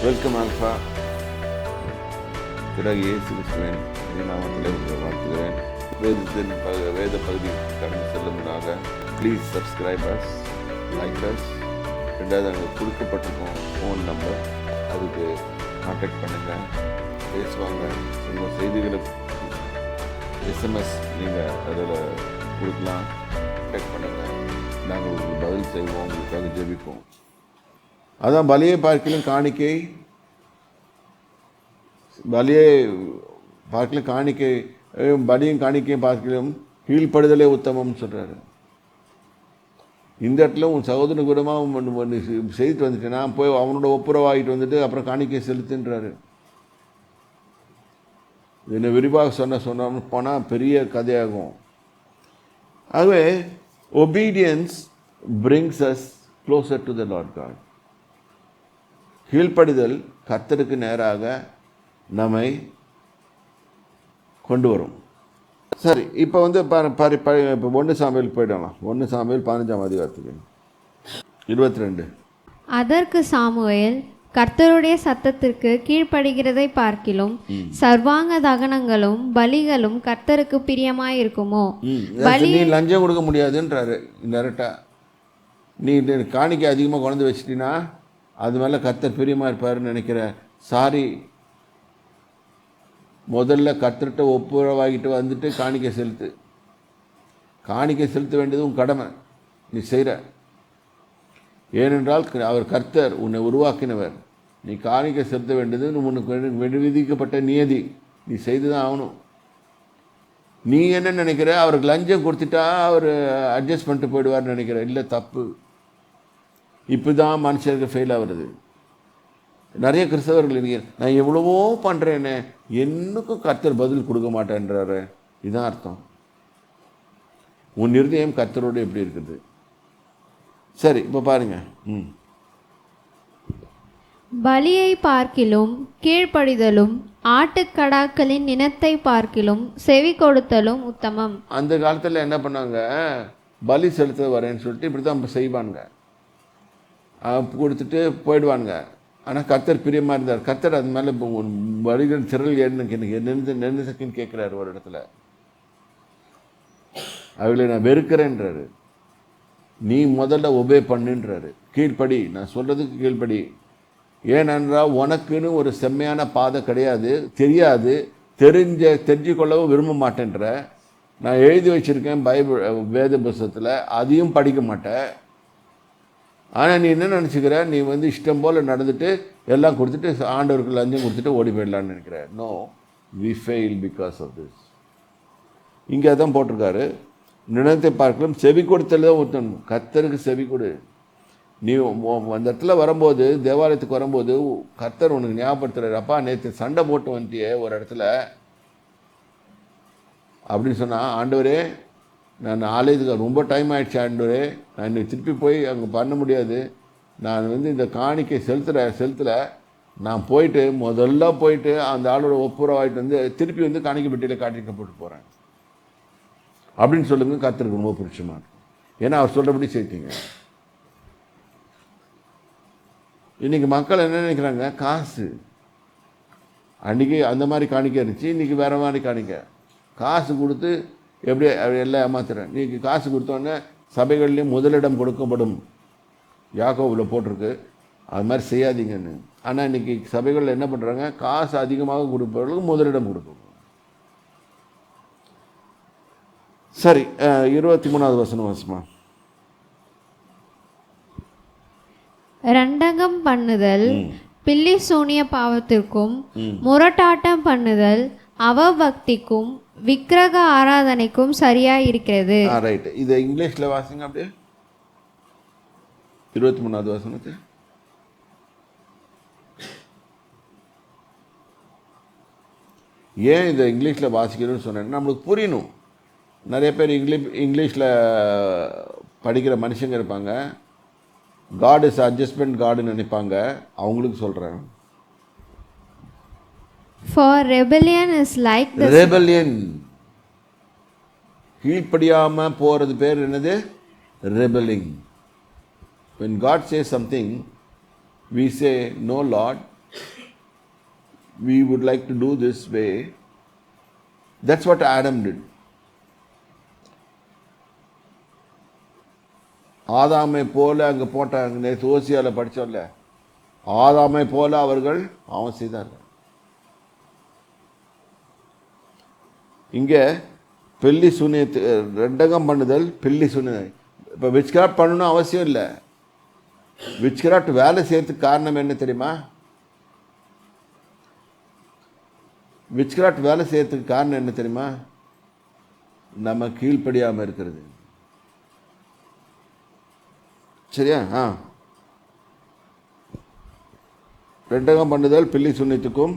Welcome alpha. பிறகு இயேசு கிறிஸ்துவின் நாமத்திலே உங்களை வாழ்த்துகிறேன். வேத பகுதி கடந்து செல்லும்னாக please subscribe us, like us. ரெண்டாவது அங்கே கொடுக்கப்பட்டிருக்கோம் ஃபோன் நம்பர், அதுக்கு கான்டாக்ட் பண்ணுங்கள், பேசுவாங்க. உங்கள் செய்திகளை எஸ்எம்எஸ் நீங்கள் அதில் கொடுக்கலாம், கான்டாக்ட் பண்ணுங்கள். நாங்கள் உங்களுக்கு பதில் செய்வோம், உங்களுக்காக ஜெபிப்போம். அதான் பலியை பார்க்கலும் காணிக்கை, பலியை பார்க்கலும் காணிக்கை, பலியும் காணிக்கையும் பார்க்கலும் கீழ்ப்படுதலே உத்தமம்னு சொல்கிறாரு. இந்த இடத்துல உன் சகோதரனுக்கு விடமாக செய்துட்டு வந்துட்டேன், நான் போய் அவனோட ஒப்புரவாகிட்டு வந்துட்டு அப்புறம் காணிக்கை செலுத்துன்றாரு. என்னை விரிவாக சொன்ன போனால் பெரிய கதையாகும். ஆகவே obedience brings us closer to the lord God. கீழ்ப்படிதல் கர்த்தருக்கு நேராக நம்மை கொண்டு வரும். சரி, இப்போ வந்து இப்போ 1 சாமுவேல் போயிடலாம். 1 சாமுவேல் 15ஆம் அதிகாரத்துக்கு 22. அதற்கு சாமுவேல், கர்த்தருடைய சத்தத்திற்கு கீழ்ப்படுகிறதை பார்க்கிலும் சர்வாங்க தகனங்களும் பலிகளும் கர்த்தருக்கு பிரியமாயிருக்குமோ? நீ லஞ்சம் கொடுக்க முடியாதுன்றாரு. டேரக்டா நீ காணிக்கை அதிகமாக கொண்டு வச்சிட்டினா அது மேலே கர்த்தர் பிரியமாக இருப்பாருன்னு நினைக்கிற. சாரி, முதல்ல கர்த்தர்கிட்ட ஒப்புரவாகிட்டு வந்துட்டு காணிக்கை செலுத்து. காணிக்கை செலுத்த வேண்டியது உன் கடமை, நீ செய்கிற. ஏனென்றால் அவர் கர்த்தர், உன்னை உருவாக்கினவர். நீ காணிக்கை செலுத்த வேண்டியது உனக்கு விதிக்கப்பட்ட நியதி, நீ செய்து தான் ஆகணும். நீ என்ன நினைக்கிற, அவருக்கு லஞ்சம் கொடுத்துட்டா அவர் அட்ஜஸ்ட் பண்ணிட்டு போயிடுவார்னு நினைக்கிற. இல்லை, தப்பு. இப்போ தான் மனுஷருக்கு ஃபெயில் ஆகுறது. நிறைய கிறிஸ்தவர்கள் இருக்கிற, நான் எவ்வளவோ பண்ணுறேன்னு என்னக்கும் கர்த்தர் பதில் கொடுக்க மாட்டேன்றாரு. இதுதான் அர்த்தம். உன் இருதயம் கர்த்தரோடு எப்படி இருக்குது? சரி, இப்போ பாருங்க. பலியை பார்க்கிலும் கீழ்ப்படிதலும் ஆட்டுக்கடாக்களின் நினத்தை பார்க்கிலும் செவி கொடுத்தலும் உத்தமம். அந்த காலத்தில் என்ன பண்ணாங்க, பலி செலுத்த வரேன்னு சொல்லிட்டு இப்படி தான் செய்வாங்க, கொடுத்துட்டு போயிடுவாங்க. ஆனால் கர்த்தர் பிரியமாக இருந்தார். கர்த்தர் அது மேலே வழிகள் திரள் எனக்கு நெருந்துக்குன்னு கேட்குறாரு ஒரு இடத்துல. அவளை நான் வெறுக்கிறேன்றாரு. நீ முதல்ல ஒபே பண்ணுன்றாரு. கீழ்ப்படி, நான் சொல்கிறதுக்கு கீழ்ப்படி. ஏனென்றால் உனக்குன்னு ஒரு செம்மையான பாதை கிடையாது, தெரியாது, தெரிஞ்சு கொள்ளவும் விரும்ப மாட்டேன்ற. நான் எழுதி வச்சுருக்கேன் பைபிள் வேத புஸ்தகத்தில், அதையும் படிக்க மாட்டேன். ஆனால் நீ என்ன நினச்சிக்கிற, நீ வந்து இஷ்டம் போல் நடந்துட்டு எல்லாம் கொடுத்துட்டு ஆண்டவருக்கு லஞ்சம் கொடுத்துட்டு ஓடி போயிடலான்னு நினைக்கிற. No, we fail because of this. இங்கே தான் போட்டிருக்காரு, நினைத்தை பார்க்கலாம் செவி கொடுத்தல் தான் ஊற்றணும். கர்த்தருக்கு செவி கொடு. நீ அந்த இடத்துல வரும்போது, தேவாலயத்துக்கு வரும்போது கர்த்தர் உனக்கு ஞாபகப்படுத்துறாரு, அப்பா நேற்று சண்டை போட்டு வந்துட்டியே ஒரு இடத்துல அப்படின்னு சொன்னால், ஆண்டவரே நான் ஆலயத்துக்கு ரொம்ப டைம் ஆகிடுச்சு, ஆண்டவரே நான் இன்னைக்கு திருப்பி போய் அங்கே பண்ண முடியாது, நான் வந்து இந்த காணிக்கை செலுத்தலை, நான் முதல்ல போயிட்டு அந்த ஆளோட ஒப்புரவாயிட்டு வந்து திருப்பி வந்து காணிக்கை பெட்டியில் காட்டிக்கப்பட்டு போகிறேன் அப்படின்னு சொல்லுங்க. கர்த்தருக்கு ரொம்ப பிடிச்சமா இருக்கும். ஏன்னா அவர் சொல்கிறபடி செய்தீங்க. இன்றைக்கி மக்கள் என்ன நினைக்கிறாங்க, காசு. அன்றைக்கி அந்த மாதிரி காணிக்கை இருந்துச்சு, இன்றைக்கி வேறு மாதிரி காணிக்கை. காசு கொடுத்து எப்படி எல்லாம் ஏமாத்துறேன். நீ காசு கொடுத்தோன்னே சபைகள்லேயும் முதலிடம் கொடுக்கப்படும், யாக்கோபில் போட்டிருக்கு. அது மாதிரி செய்யாதீங்கன்னு. ஆனால் இன்றைக்கி சபைகளில் என்ன பண்ணுறாங்க, காசு அதிகமாக கொடுப்பவர்களுக்கு முதலிடம் கொடுக்கும். சரி, 23வது வசனம் வாசமா. ரண்டகம் பண்ணுதல் பில்லி சூனிய பாவத்திற்கும் முரட்டாட்டம் பண்ணுதல் அவபக்திக்கும் விக்கிரக ஆராதனைக்கும் சரியா இருக்கிறது. ரைட், இதை இங்கிலீஷில் வாசிங்க அப்படியே. 23வது வசனத்தை. ஏன் இதை இங்கிலீஷில் வாசிக்கணும்னு சொன்னேன்னா நம்மளுக்கு புரியணும். நிறைய பேர் இங்கிலீஷில் படிக்கிற மனுஷங்க இருப்பாங்க, காட் இஸ் அட்ஜஸ்ட்மெண்ட் காடுன்னு நினைப்பாங்க. அவங்களுக்கு சொல்கிறேன். For rebellion is like the rebellion. கீழ்ப்படியாமல் போகிறது பேர் என்னது? Rebelling. When God says something, we say, no Lord, we would like to do this way. That's what Adam did. ஆதாமை போல அங்கே போட்டாங்க. நேற்று ஓசியாவில் படித்தோம்ல, ஆதாமை போல அவர்கள் அவன் செய்தார்கள். இங்கே பெல்லி சூனியத்து ரெண்டகம் பண்ணுதல், பெல்லி சூனியம். இப்போ விச்கிராஃப்ட் பண்ணணும் அவசியம் இல்லை. விச்கிராஃப்ட் வேலை செய்யறதுக்கு காரணம் என்ன தெரியுமா? விச்கிராஃப்ட் வேலை செய்யறதுக்கு காரணம் என்ன தெரியுமா? நம்ம கீழ்ப்படியாமல் இருக்கிறது. சரியா? ரெண்டகம் பண்ணுதல் பில்லி சுனித்துக்கும்,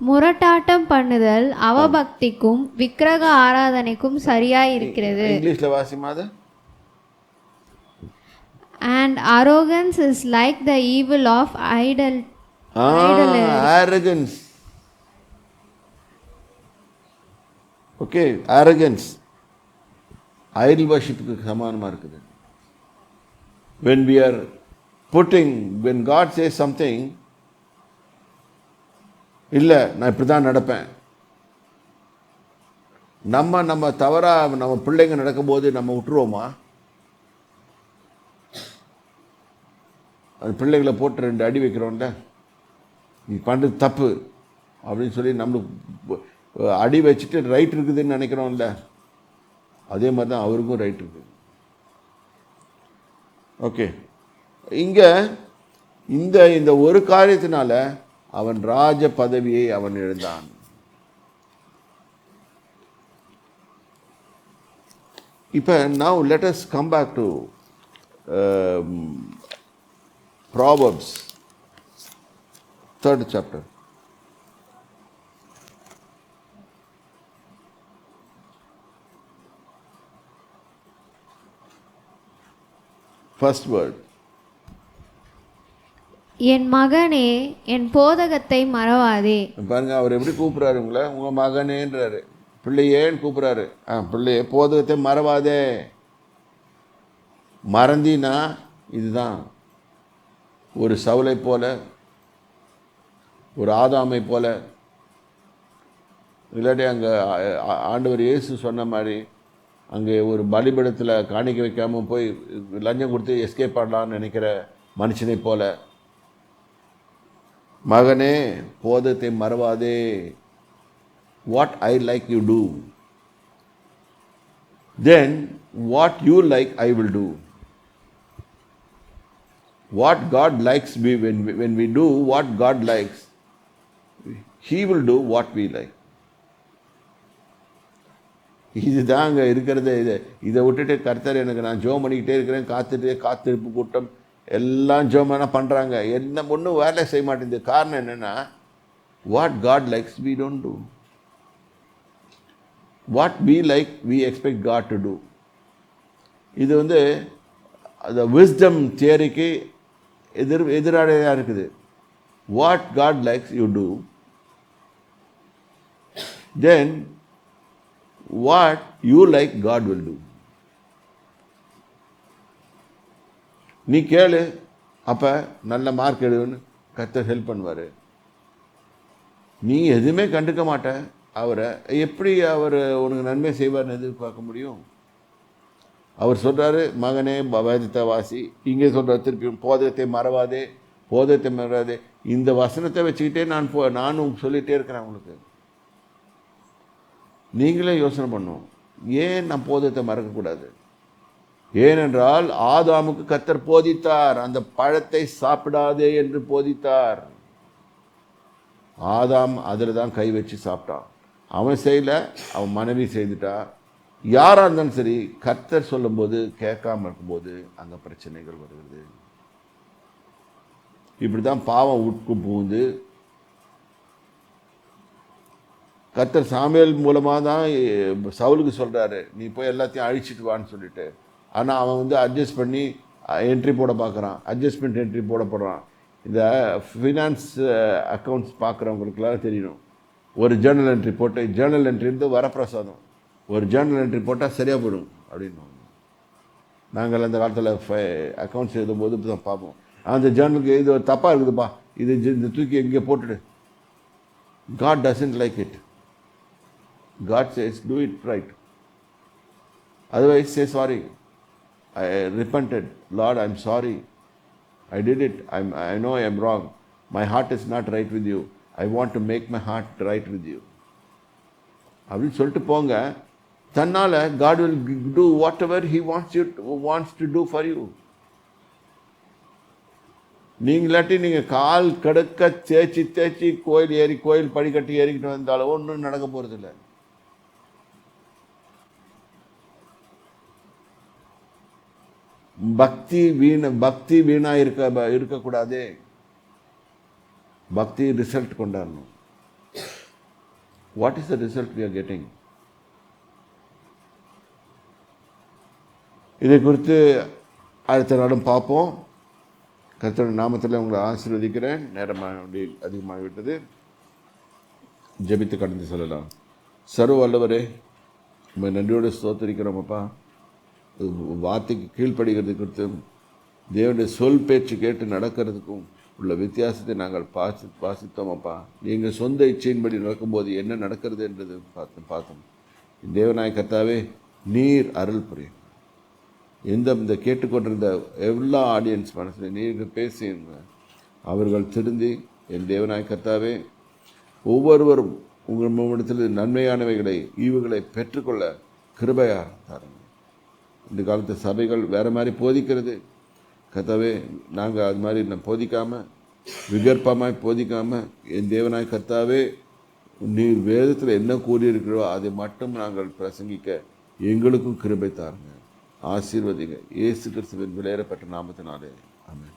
முரட்டாட்டம் பண்ணுதல் அவபக்திக்கும் விக்கிரக ஆராதனைக்கும் சரியாய் இருக்கிறது. இங்கிலீஷ்ல வாசிமாத. And arrogance is like the evil of arrogance. Okay, arrogance idol worship க்கு சமானமா இருக்குது. When we are when God says something, இல்லை நான் இப்படி தான் நடப்பேன், நம்ம தவறாக நம்ம பிள்ளைங்க நடக்கும்போது நம்ம விட்டுருவோமா? அது பிள்ளைகளை போட்டு 2 அடி வைக்கிறோம்ல, நீ பண்ணுறது தப்பு அப்படின்னு சொல்லி நம்மளுக்கு அடி வச்சுட்டு ரைட் இருக்குதுன்னு நினைக்கிறோம்ல, அதே மாதிரி தான் அவருக்கும் ரைட் இருக்குது. ஓகே, இங்கே இந்த ஒரு காரியத்தினால அவன் ராஜ பதவியை அவன் இழந்தான். இப்போ now let us come back to Proverbs 3rd chapter. First word. என் மகனே என் போதகத்தை மறவாதே. பாருங்க, அவர் எப்படி கூப்பிட்றாரு உங்களை, உங்கள் மகனேன்றாரு, பிள்ளையேன்னு கூப்பிட்றாரு. பிள்ளையே போதகத்தை மறவாதே. மறந்தினா இதுதான், ஒரு சவுலை போல, ஒரு ஆதாமை போல, இல்லாட்டி அங்கே ஆண்டவர் இயேசு சொன்ன மாதிரி அங்கே ஒரு பலிபீடத்தில் காணிக்க வைக்காமல் போய் லஞ்சம் கொடுத்து எஸ்கேப் பண்ணலான்னு நினைக்கிற மனுஷனை போல. மகனே போதத்தை மறவாதே. What I like you do, then what you like I will do. What God likes, when we do what God likes, He will do what we like. இதுதான் அங்கே இருக்கிறதே. இதை விட்டுட்டு கர்த்தர் எனக்கு நான் ஜோம் பண்ணிக்கிட்டே இருக்கிறேன், காத்திருப்பு கூட்டம் எல்லாம் ஜோம் பண்ணுறாங்க, என்ன ஒன்றும் வேலை செய்ய மாட்டேங்குது. காரணம் என்னென்னா, what God likes we don't do. What we like we expect God to do. இது அந்த விஸ்டம் தியரிக்கு எதிராடையாக இருக்குது. What God likes you do, then what you like God will do. நீ கேளு, அப்போ நல்ல மார்க் எடுன்னு கர்த்தர் ஹெல்ப் பண்ணுவார். நீ எதுவுமே கண்டுக்க மாட்ட அவரை, எப்படி அவர் உனக்கு நன்மை செய்வார்னு எதிர்பார்க்க முடியும்? அவர் சொல்கிறாரு, மகனே வேதத்தை வாசி. இங்கே சொல்கிறார் திருப்பியும், போதகத்தை மறவாதே, போதகத்தை மறவாதே. இந்த வசனத்தை வச்சுக்கிட்டே நானும் சொல்லிகிட்டே இருக்கிறேன் உங்களுக்கு. நீங்களே யோசனை பண்ணும், ஏன் நான் போதத்தை மறக்கக்கூடாது? ஏனென்றால் ஆதாமுக்கு கர்த்தர் போதித்தார், அந்த பழத்தை சாப்பிடாதே என்று போதித்தார். ஆதாம் அதில் தான் கை வச்சு சாப்பிட்டான். அவன் செய்யல, அவன் மனைவி செய்துட்டா. யாராக இருந்தாலும் சரி, கர்த்தர் சொல்லும்போது கேட்காம இருக்கும்போது அங்கே பிரச்சனைகள் வருகிறது. இப்படி தான் பாவம் உட்கு புகுந்து கர்த்தர் சாமுவேல் மூலமாக தான் சவுலுக்கு சொல்கிறாரு, நீ போய் எல்லாத்தையும் அழிச்சிட்டு வான்னு சொல்லிட்டு. ஆனால் அவன் அட்ஜஸ்ட் பண்ணி என்ட்ரி போட பார்க்குறான், அட்ஜஸ்ட்மெண்ட் என்ட்ரி போடுறான். இந்த ஃபினான்ஸ் அக்கௌண்ட்ஸ் பார்க்குறவங்களுக்குலாம் தெரியணும். ஒரு ஜேர்னல் என்ட்ரி போட்டு, ஜேர்னல் என்ட்ரி வரப்பிரசாதம், ஒரு ஜேர்னல் என்ட்ரி போட்டால் சரியாக போயிடும் அப்படின்னு. நாங்கள் அந்த காலத்தில் அக்கௌண்ட்ஸ் எழுதும்போது இப்படி தான் பார்ப்போம். அந்த ஜேர்னலுக்கு இது தப்பாக இருக்குதுப்பா, இது இந்த தூக்கி எங்கே போட்டுடு God doesn't like it. God says, do it right. Otherwise, say sorry. I repented. Lord, I'm sorry. I did it. I know I am wrong. My heart is not right with you. I want to make my heart right with you. அப்படின்னு சொல்லிட்டு போங்க. தன்னால் God will do whatever He wants to do for you. நீங்களாட்டி நீங்கள் கால் கடுக்க தேய்ச்சி கோயில் படிக்கட்டி ஏறிக்கிட்டு வந்தாலும் ஒன்றும் நடக்க போகிறதில்ல. பக்தி வீணா இருக்கக்கூடாது. பக்தி ரிசல்ட் கொண்டாடணும். What is the result we are getting? இதை குறித்து அடுத்த நாளும் பார்ப்போம். கர்த்தருடைய நாமத்தில் உங்களை ஆசீர்வதிக்கிறேன். நேரமாக அதிகமாகிவிட்டது. ஜெபித்து கடந்து செல்லலாம். சர்வ வல்லவரே, உண்மை நன்றியோடு ஸ்தோத்திரிக்கிறோமப்பா. வார்த்தைக்கு கீழ்ப்படுகிறது குறித்தும் தேவனுடைய சொல் பேச்சு கேட்டு நடக்கிறதுக்கும் உள்ள வித்தியாசத்தை நாங்கள் வாசித்தோமப்பா. நீங்கள் சொந்த இச்சையின்படி நடக்கும்போது என்ன நடக்கிறது என்றது பார்த்தோம். தேவனாய கர்த்தாவே, நீர் அருள் புரியும். இந்த கேட்டுக்கொண்டிருந்த எல்லா ஆடியன்ஸ் மனசில் நீங்கள் பேசியுங்க. அவர்கள் திருந்தி என் தேவனாய கர்த்தாவே, ஒவ்வொருவரும் உங்கள் இடத்தில் நன்மையானவைகளை ஈவுகளை பெற்றுக்கொள்ள கிருபையா தாருங்க. இந்த காலத்து சபைகள் வேறு மாதிரி போதிக்கிறது கர்த்தாவே. நாங்கள் அது மாதிரி போதிக்காமல் விகற்பமாய் போதிக்காமல் என் தேவனாய் கர்த்தாவே, நீர் வேதத்தில் என்ன கூறியிருக்கிறோ அதை மட்டும் நாங்கள் பிரசங்கிக்க எங்களுக்கும் கிருபை தாருங்க. ஆசீர்வதிங்க. இயேசு கிறிஸ்துவின் விலையேறப்பட்ட நாமத்தினாலே ஆமென்.